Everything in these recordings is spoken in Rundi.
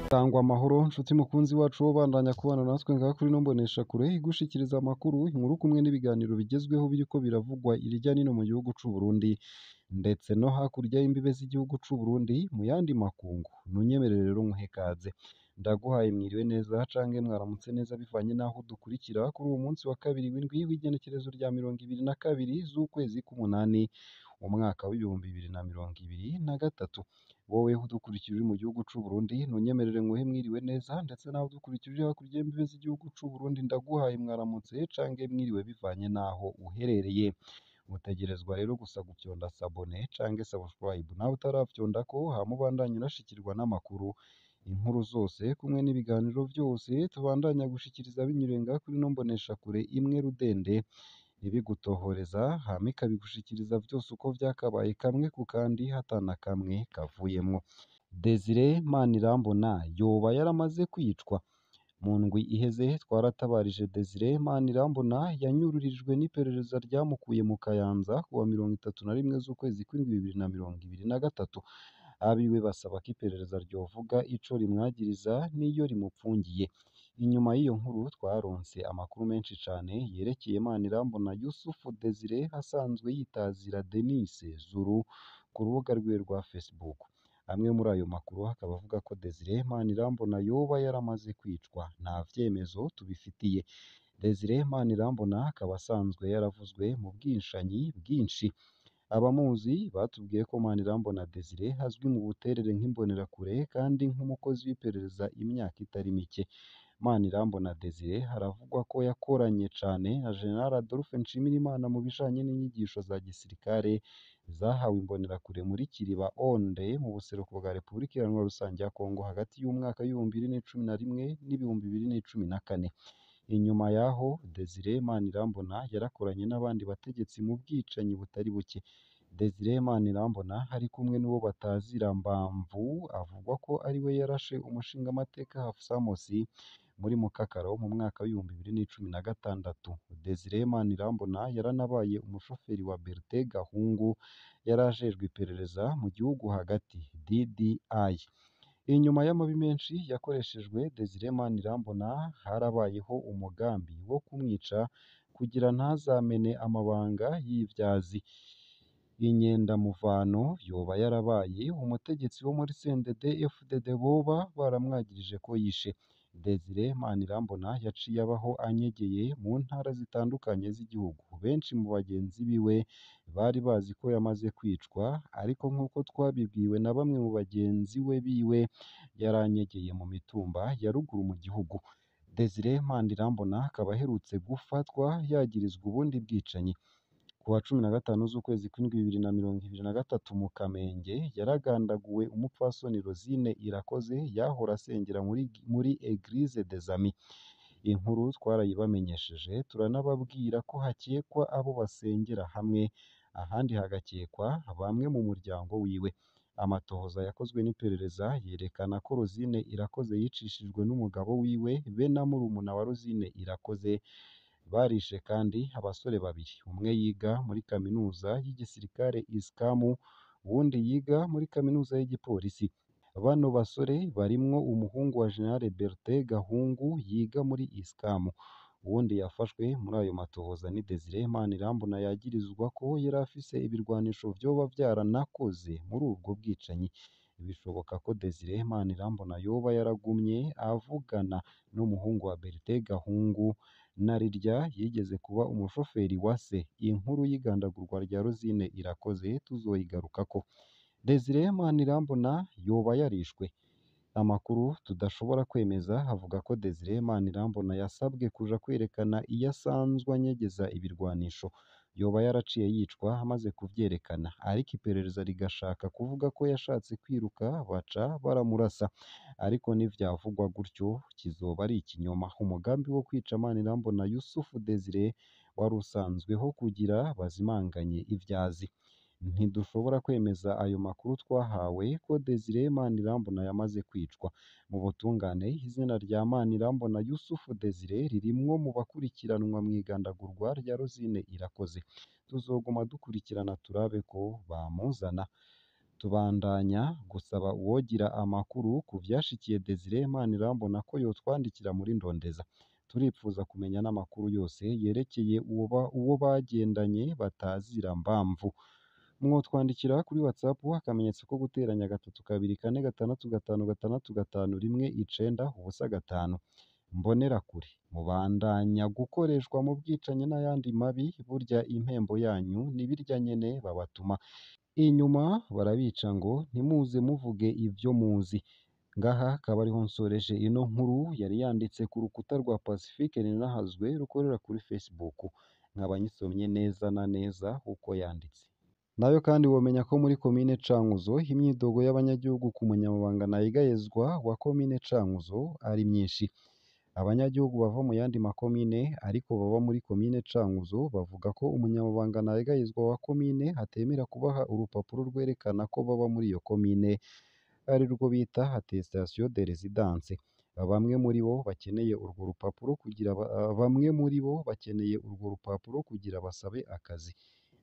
Tangwa amahoro nshuti mukunzi wacu wo bandanya kubana natwe ngaha kuri ino mboneshakure igushikiriza amakuru, inkuru kumwe n'ibiganiro bigezweho biriko biravugwa irya nino mu gihugu c'u Burundi ndetse no hakurya y'imbibe z'igihugu c'u Burundi mu yandi makungu. Nunyemerere rero nkuhe ikaze. Ndaguhaye mwiriwe neza canke mwaramutse neza bivanye n'aho dukurikira kuri uwo munsi wa kabiri w'indwi w'igenekerezo rya 22 z'ukwezi k'umunani umwaka w'ibihumbi 2023. Wowe udukurikira uri mu gihugu c'u Burundi nunyemerere nguhe mwiriwe neza, ndetse naho udukurikira uri hakurya y'imbibe z'igihugu c'u Burundi ndaguhaye mwaramutse canke mwiriwe bivanye n'aho uherereye. Mutegerezwa rero gusa gufyonda sabone canke subscribe nawe utaravyondako, hama ubandanye unashikirwa n'amakuru, inkuru zose kumwe n'ibiganiro vyose tubandanya gushikiriza binyuriye ngaha kuri ino mboneshakure imwe rudende, ibigutohoreza hama ikabigushikiriza vyose uko vyakabaye kamwe ku kandi hatana kamwe kavuyemwo. Desire Manirambona yoba yaramaze kwicwa? Mu ndwi iheze twaratabarije Desire Manirambona yanyururijwe n'iperereza ryamukuye mu Kayanza kuwa 31 z'ukwezi kw'indwi 2023. Abiwe basaba ko iperereza ryovuga ico rimwagiriza n'iyo rimupfungiye. Inyuma y'iyo nkuru twaronse amakuru menshi cane yerekeye Manirambona Yusuf Desire asanzwe yitazira Denis Zuru ku rubuga rwiwe rwa Facebook. Amwe muri ayo makuru akaba avuga ko Desire Manirambona yoba yaramaze kwicwa. Nta vyemezo tubifitiye. Desire Manirambona akaba asanzwe yaravuzwe mu bwinshanyi bwinshi. Abamuzi batubwiye ko Manirambona Desire azwi mu buterere nk'imbonerakure kandi nk'umukozi w'iperereza imyaka itari mike. Manirambona Desire haravugwa ko yakoranye cane na General Adolphe Nshimirimana mu bijanye n'inyigisho za gisirikare zahawe imbonerakure muri Kiriba Onde mu buseruko bwa Repubulika Iharanira Rusange ya Kongo hagati y'umwaka w'ibihumbi 2011 n'ibihumbi 2014. Inyuma yaho Desire Manirambona yarakoranye n'abandi bategetsi mu bwicanyi butari buke. Desire Manirambona ari kumwe n'uwo batazira Mbamvu avugwa ko ariwe yarashe umushingamateka Hafsa Mosi muri Mukakaro mu mwaka w'ibihumbi 2016. Desire Manirambona yaranabaye umushoferi wa Bertin Gahungu yarajejwe iperereza mu gihugu hagati DDI. Inyuma y'amabi menshi yakoreshejwe Desire Manirambona harabayeho umugambi wo kumwica kugira ntazamene amabanga y'ivyazi. Inyendamuvano yoba yarabaye umutegetsi wo muri CNDD FDD boba baramwagirije ko yishe. Desire Manirambona yaciye abaho anyegeye mu ntara zitandukanye z'igihugu. Benshi mu bagenzi biwe bari bazi ko yamaze kwicwa, ariko nk'uko twabibwiwe na bamwe mu bagenzi we biwe yaranyegeye mu mitumba ya ruguru mu gihugu. Desire Manirambona akaba aherutse gufatwa yagirizwa ubundi bwicanyi. Kuwa 15 z'ukwezi kw'indwi 2023 mu Kamenge yaragandaguwe umupfasoni Rosine Irakoze yahora asengera muri Eglise des Amis. Inkuru twarayibamenyesheje turanababwira ko hakekwa abo basengera hamwe, ahandi hagakekwa bamwe mu muryango wiwe. Amatohoza yakozwe n'iperereza yerekana ko Rosine Irakoze yicishijwe n'umugabo wiwe be na murumuna wa Rosine Irakoze. Barishe kandi abasore babiri, umwe yiga muri kaminuza y'igisirikare ISCAMU, uwundi yiga muri kaminuza y'igipolisi. Bano basore barimwo umuhungu wa General Bertin Gahungu yiga muri ISCAMU. Uwundi yafashwe muri ayo matohoza ni Desire Manirambona yagirizwa ko yari afise ibirwanisho vyoba vyaranakoze muri ubwo bwicanyi. Bishoboka ko Desire Manirambona yoba yaragumye avugana n'umuhungu wa Bertin Gahungu narirya yigeze kuba umushoferi wa se. Inkuru y'igandagurwa rya Rosine Irakoze tuzoyigarukako. Desire Manirambona yoba yarishwe? Amakuru tudashobora kwemeza avuga ko Desire Manirambona yasabwe kuja kwerekana iyo asanzwe anyegeza ibirwanisho. Yoba yaraciye yicwa amaze kuvyerekana, ariko iperereza rigashaka kuvuga ko yashatse kwiruka baca baramurasa. Ariko nivyavugwa gutyo kizoba ari ikinyoma. Umugambi wo kwica Manirambona Yusuf Desire wari usanzweho kugira bazimanganye ivyazi. Ntidushobora kwemeza ayo makuru twahawe ko Desire Manirambona yamaze kwicwa. Mu butungane izina rya Manirambona Yusuf Desire ririmwo mu bakurikiranwa mu igandagurwa rya Rosine Irakoze. Tuzoguma dukurikirana turabe ko bamuzana. Tubandanya gusaba uwogira amakuru ku vyashikiye Desire Manirambona ko yotwandikira muri Ndondeza. Turipfuza kumenya n'amakuru yose yerekeye uwo bagendanye batazira mbamvu. Mwotwandikira kuri WhatsApp akamenyetso ko guteranya 3246565195. Mbonerakure mubandanya gukoreshwa mu bwicanyi n'ayandi mabi, burya impembo yanyu nibirya nyene babatuma. Inyuma barabica ngo ntimuze muvuge ivyo muzi. Ngaha akaba ariho nsoreje ino nkuru yari yanditse ku rukuta rwa Pacifique Ninahazwe rukorera kuri Facebook. Nkaba nyisomye neza na neza uko yanditse. Nayo kandi womenya ko muri komine Cankuzo imyidogo y'abanyagihugu ku munyamabanga ntayegayezwa wa komine Cankuzo ari myinshi. Abanyagihugu bava mu yandi makomine ariko baba muri komine Cankuzo bavuga ko umunyamabanga ntayegayezwa wa komine atemera kubaha urupapuro rwerekana ko baba muri iyo komine, ari rwo bita attestation de résidence. Bamwe muri bo bakeneye urwo rupapuro kugira basabe akazi.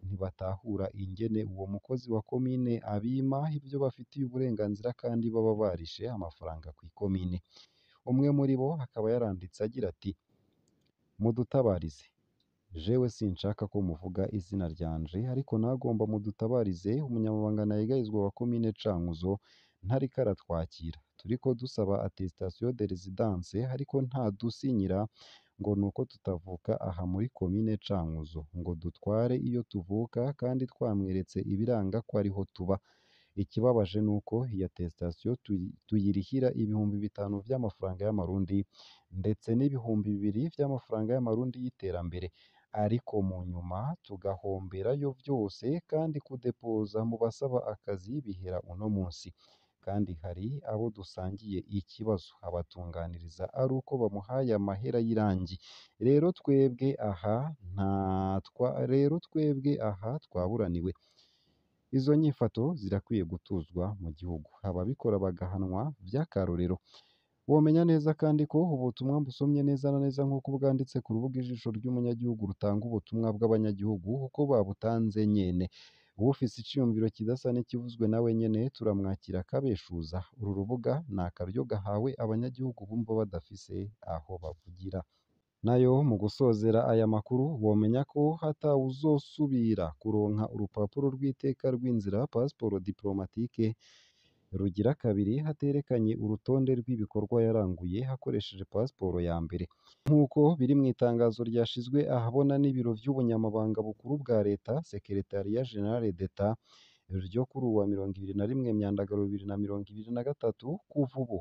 Ntibatahura ingene uwo mukozi wa komine abima ibyo bafitiye uburenganzira kandi baba barishe amafaranga ku ikomine. Umwe muri bo akaba yaranditse agira ati: mudutabarize, jewe sinshaka ko muvuga izina ryanje ariko nagomba mudutabarize, umunyamabanga ntayegayezwa wa komine Cankuzo ntariko aratwakira. Turiko dusaba attestation de résidence ariko ntadusinyira ngo nuko tutavuka aha muri komine Cankuzo, ngo dutware iyo tuvuka kandi twamweretse ibiranga ko ariho tuba. Ikibabaje nuko iyi attestation tuyirihira ibihumbi 5 vy'amafaranga y'amarundi ndetse n'ibihumbi 2 vy'amafaranga y'amarundi y'iterambere, ariko mu nyuma tugahomberayo vyose kandi kudepoza mu basaba akazi bihera uno munsi. Kandi hari abo dusangiye ikibazo abatunganiriza ari uko bamuhaye amahera y'irangi. Rero twebwe aha twaburaniwe. Izo nyifato zirakwiye gutuzwa mu gihugu, ababikora bagahanwa vy'akarorero. Womenya neza kandi ko ubutumwa mbusomye neza na neza nk'uko bwanditse ku rubuga Ijisho ry'umunyagihugu rutanga ubutumwa bw'abanyagihugu uko babutanze nyene. Uwufise iciyumviro kidasa n'ikivuzwe nawe nyene turamwakira akabeshuza. Uru rubuga ni akaryo gahawe abanyagihugu bumva badafise aho bavugira. Nayo mu gusozera aya makuru womenya ko hatawuzosubira kuronka urupapuro rw'iteka rw'inzira passeport diplomatique rugira kabiri haterekanye urutonde rw'ibikorwa yaranguye hakoresheje pasiporo ya mbere. Nk'uko biri mu itangazo ryashizwe ahabona n'ibiro vy'ubunyamabanga bukuru bwa leta Secretariat General d'Etat ryo kuri uwa 21 Myandagaro 2023, kuva ubu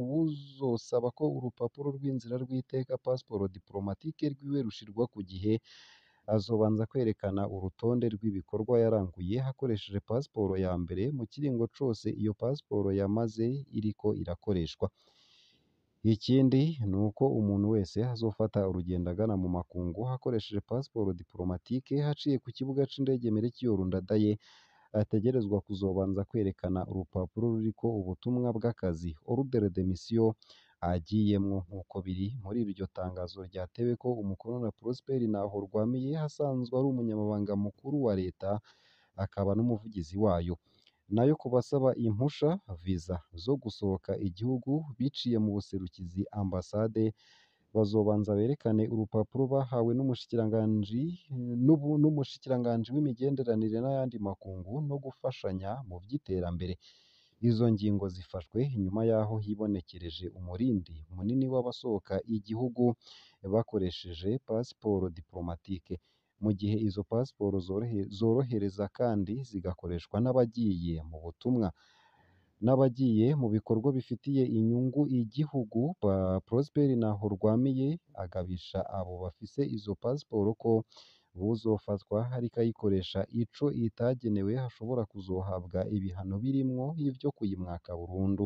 uwuzosaba ko urupapuro rw'inzira rw'iteka pasiporo diplomatique rwiwe rushirwa ku gihe azobanza kwerekana urutonde rw'ibikorwa yaranguye hakoresheje pasiporo ya mbere mu kiringo cose iyo pasiporo yamaze iriko irakoreshwa. Ikindi ni uko umuntu wese azofata urugendo agana mu makungu hakoresheje pasiporo diplomatique haciye ku kibuga c'indege Melchior Ndadaye ategerezwa kuzobanza kwerekana urupapuro ruriko ubutumwa bw'akazi ordre de mission agiyemwo, nk'uko biri muri iryo tangazo ryatewe ko umukono na Prosper Ntahorwamiye asanzwe ari umunyamabanga mukuru wa leta akaba n'umuvugizi wayo. Nayo ku basaba impusha visa zo gusohoka igihugu biciye mu buserukizi ambasade bazobanza berekane urupapuro bahawe n'umushikiranganji w'imigenderanire n'ayandi makungu no gufashanya mu vy'iterambere. Izo ngingo zifashwe inyuma yaho hibonekereje umurindi munini w'abasohoka igihugu bakoresheje pasiporo diplomatique, mu gihe izo pasiporo zorohereza kandi zigakoreshwa n'abagiye mu butumwa n'abagiye mu bikorwa bifitiye inyungu igihugu. Prosper Ntahorwamiye agabisha abo bafise izo pasiporo ko uwuzofatwa ariko ayikoresha ico itagenewe hashobora kuzohabwa ibihano birimwo ivyo kuyimwaka burundu.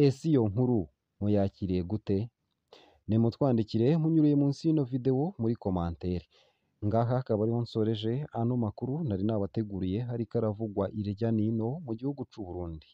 Ese iyo nkuru muyakiriye gute? Nimutwandikire munyuriye munsi y'ino video muri commentaire. Ngaha akaba ariho nsoreje ano makuru nari nabateguriye hariko aravugwa irya nino mu gihugu c'u Burundi.